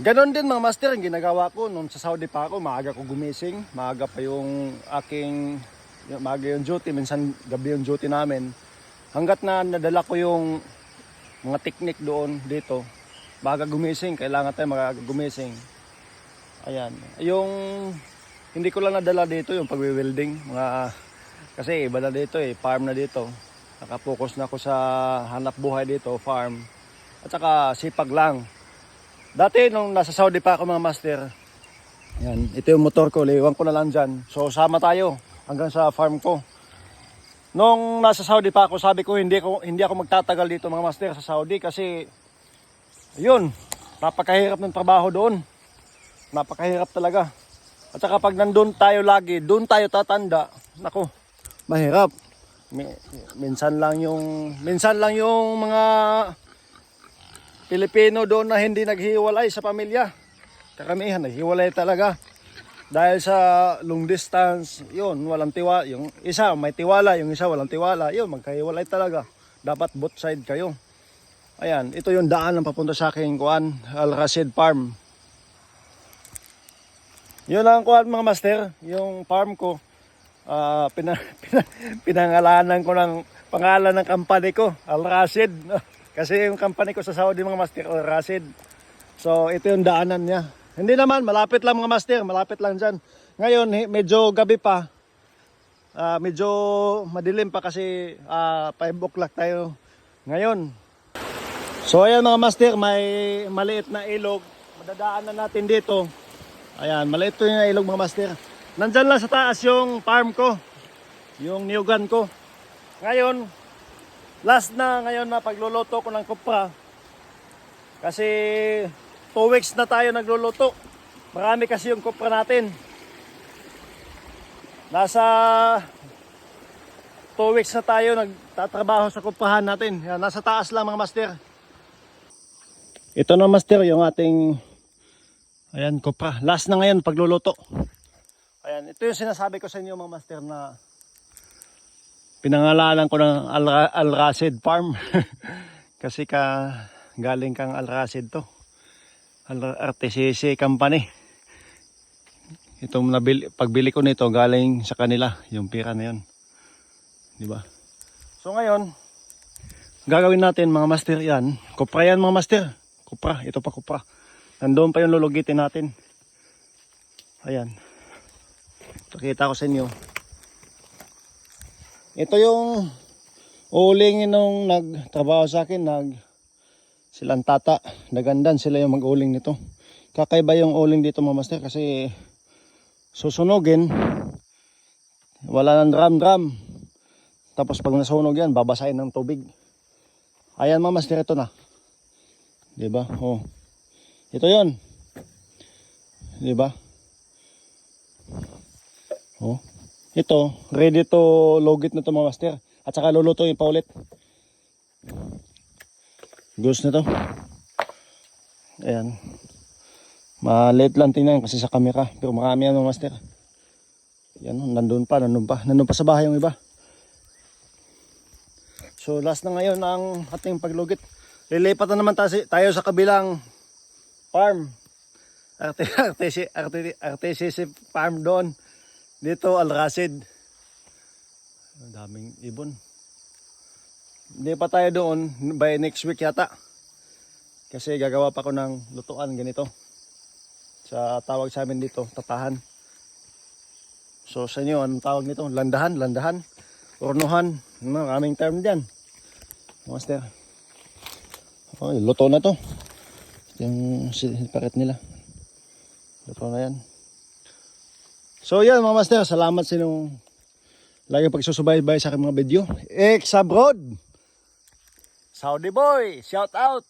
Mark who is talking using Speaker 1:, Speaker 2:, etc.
Speaker 1: Ganon din mga master ang ginagawa ko nung sa Saudi pa ako. Maaga ko gumising, maaga pa yung maaga yung duty, minsan gabi yung duty namin. Hanggat na nadala ko yung mga technique doon dito, maaga gumising, kailangan tayo maaga gumising. Ayan, yung hindi ko lang nadala dito yung pagwi-welding, kasi iba na dito farm na dito. Nakapokus na ako sa hanap buhay dito, farm. At saka sipag lang. Dati nung nasa Saudi pa ako mga master, yan, ito yung motor ko, liwan ko na lang dyan. So sama tayo hanggang sa farm ko. Nung nasa Saudi pa ako, sabi ko hindi ako magtatagal dito mga master sa Saudi kasi yun, napakahirap ng trabaho doon. Napakahirap talaga. At saka pag nandun tayo lagi, doon tayo tatanda, nako, mahirap. Minsan lang yung mga Pilipino doon na hindi naghiwalay sa pamilya. Karamihan naghiwalay talaga. Dahil sa long distance, yun, walang tiwala. Yung isa may tiwala, yung isa walang tiwala. Yun, magkahiwalay talaga. Dapat both side kayo. Ayan, ito yung daan ng papunta sa aking Al Rashid Farm. Yun ang mga master, yung farm ko. Pinangalanan ko ng pangalan ng company ko, Al Rashid. Kasi yung company ko sa Saudi mga master, Al Rashid. So ito yung daanan niya. Hindi naman, malapit lang mga master, malapit lang dyan. Ngayon, medyo gabi pa. Medyo madilim pa kasi 5 o'clock tayo ngayon. So ayan mga master, may maliit na ilog. Madadaanan natin dito. Ayan, maliit to yung ilog mga master. Nandyan lang sa taas yung farm ko. Yung niyugan ko. Ngayon, last na ngayon na pagluluto ko ng kopra. Kasi 2 weeks na tayo nagluluto. Marami kasi yung kopra natin. Nasa 2 weeks na tayo nagtatrabaho sa koprahan natin. Yan, nasa taas lang mga master. Ito na master yung ating kopra. Last na ngayon pagluluto. Ayan, ito yung sinasabi ko sa inyo mga master na pinangalanan ko ng Al Rashid Farm. Kasi galing kang Al Rashid to. RTCC company. Itong pagbili ko nito galing sa kanila, yung pira na yun. Di ba? So ngayon, gagawin natin mga master yan. Kopra yan mga master. Kopra, ito pa kopra. Nandoon pa yung lulugitin natin. Ayan. Pakita ko sa inyo. Ito yung uling nung nagtrabaho sa akin, silang tata, nagandan sila yung mag-uling nito. Kakaiba yung uling dito mga master kasi susunugin, wala ng drum. Tapos pag nasunog yan, babasahin ng tubig. Ayan mga master, ito na. Diba? Oh. Ito yun. Diba? Oh. Ito, ready to logit na ito mga master. At saka lulutuin pa ulit. Gusto na to. Ayan. Maliit lang tingnan kasi sa camera. Pero marami yan mga master. Yan, nandun pa sa bahay yung iba. So last na ngayon ang ating paglugit. Lilipat na naman tayo sa kabilang farm. RTCC farm doon. Dito Al Rashid. Daming ibon. Hindi pa tayo doon by next week yata. Kasi gagawa pa ako ng lutuan ganito. Sa tawag sa amin dito, tatahan. So sa inyo, anong tawag nito? Landahan, urnuhan. Maraming term dyan. Master. Okay, luto na to. Yung paret nila. Luto na yan. So yan mga master, salamat sa inyong lagi pagsusubaybay sa aking mga video. Ex abroad. Saudi boy, shout out.